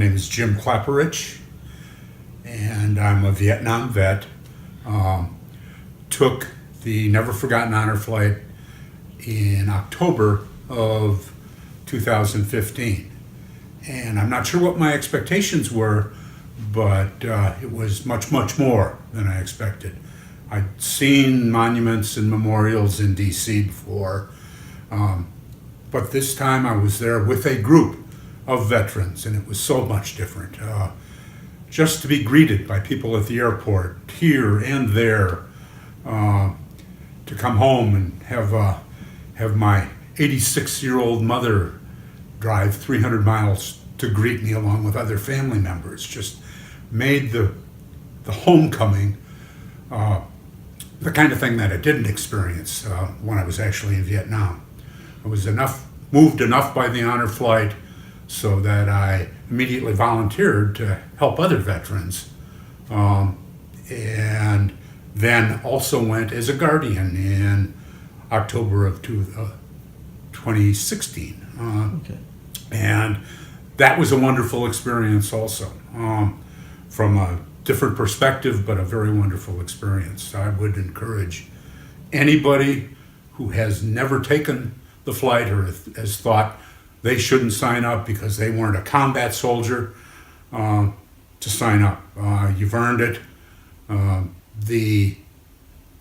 name is Jim Klapperich, and I'm a Vietnam vet. Took the Never Forgotten Honor Flight in October of 2015. And I'm not sure what my expectations were, but it was much, much more than I expected. I'd seen monuments and memorials in D.C. before, but this time I was there with a group of veterans, and it was so much different. Just to be greeted by people at the airport, here and there, to come home and have my 86-year-old mother drive 300 miles to greet me along with other family members just made the homecoming the kind of thing that I didn't experience when I was actually in Vietnam. I was moved enough by the honor flight so that I immediately volunteered to help other veterans, and then also went as a guardian in October of 2016. Okay. And that was a wonderful experience also, from a different perspective, but a very wonderful experience. I would encourage anybody who has never taken the flight or has thought they shouldn't sign up because they weren't a combat soldier, to sign up. You've earned it.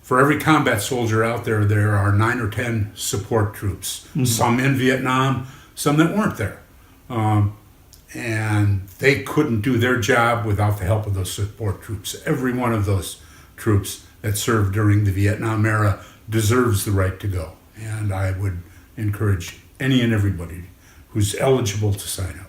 For every combat soldier out there, there are 9 or 10 support troops, some in Vietnam, some that weren't there. And they couldn't do their job without the help of those support troops. Every one of those troops that served during the Vietnam era deserves the right to go. And I would encourage any and everybody who's eligible to sign up.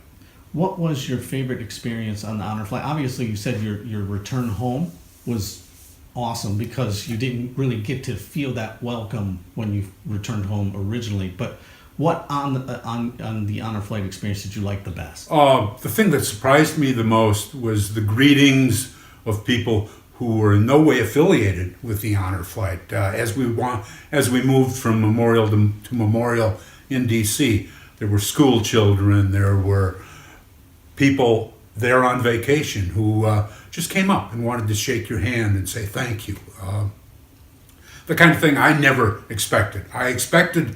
What was your favorite experience on the honor flight? Obviously, you said your return home was awesome because you didn't really get to feel that welcome when you returned home originally. But what on the honor flight experience did you like the best? The thing that surprised me the most was the greetings of people who were in no way affiliated with the honor flight. As we moved from memorial to memorial in D.C., there were school children, there were people there on vacation who just came up and wanted to shake your hand and say thank you. The kind of thing I never expected. I expected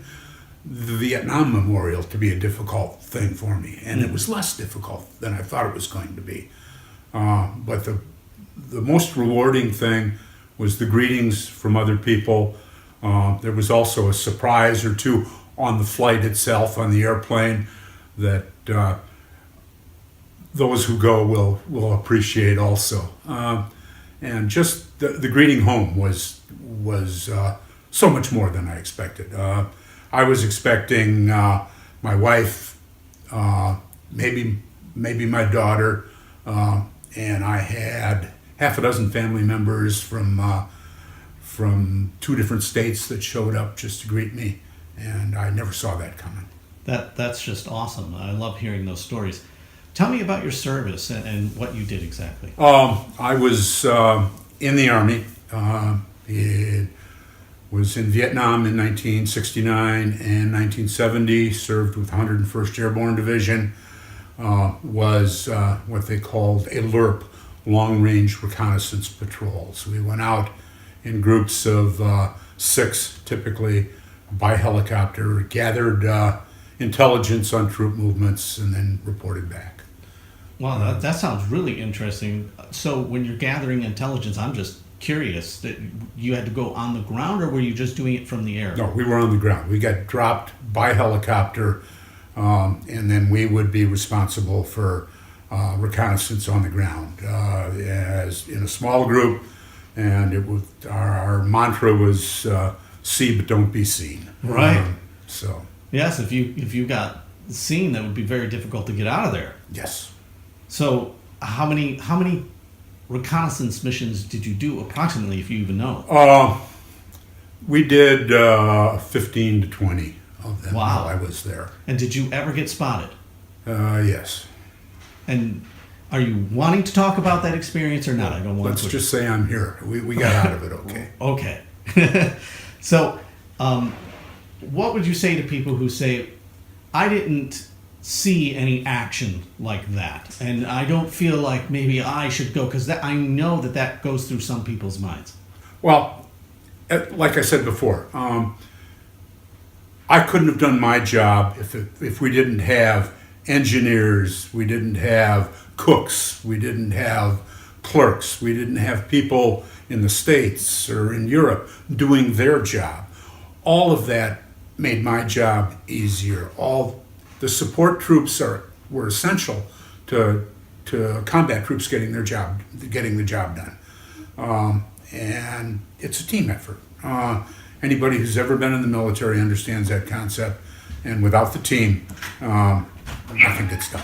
the Vietnam Memorial to be a difficult thing for me, and it was less difficult than I thought it was going to be. But the most rewarding thing was the greetings from other people. There was also a surprise or two on the flight itself, on the airplane, that those who go will appreciate also. And just the greeting home was so much more than I expected. I was expecting my wife, maybe my daughter, and I had half a dozen family members from 2 different states that showed up just to greet me, and I never saw that coming. That's just awesome. I love hearing those stories. Tell me about your service and what you did exactly. I was in the Army. It was in Vietnam in 1969 and 1970, served with 101st Airborne Division, was what they called a LRP, long-range reconnaissance patrols. We went out in groups of 6, typically, by helicopter, gathered intelligence on troop movements, and then reported back. Wow, that sounds really interesting. So when you're gathering intelligence, I'm just curious, that you had to go on the ground, or were you just doing it from the air? No, we were on the ground. We got dropped by helicopter, and then we would be responsible for reconnaissance on the ground, as in a small group. And it was our mantra was see but don't be seen. Right. So yes, if you got seen, that would be very difficult to get out of there. yes. So how many reconnaissance missions did you do approximately, if you even know? We did 15 to 20 of them Wow. while I was there. And did you ever get spotted? Yes. And are you wanting to talk about that experience or not? I don't want Let's to. just say I'm here. We got out of it okay. Okay. So, what would you say to people who say, I didn't see any action like that. And I don't feel like maybe I should go, because I know that goes through some people's minds. Well, like I said before, I couldn't have done my job if we didn't have engineers, we didn't have cooks, we didn't have clerks, we didn't have people in the States or in Europe doing their job. All of that made my job easier. All the support troops were essential to combat troops getting the job done. And it's a team effort. Anybody who's ever been in the military understands that concept. And without the team, nothing gets done.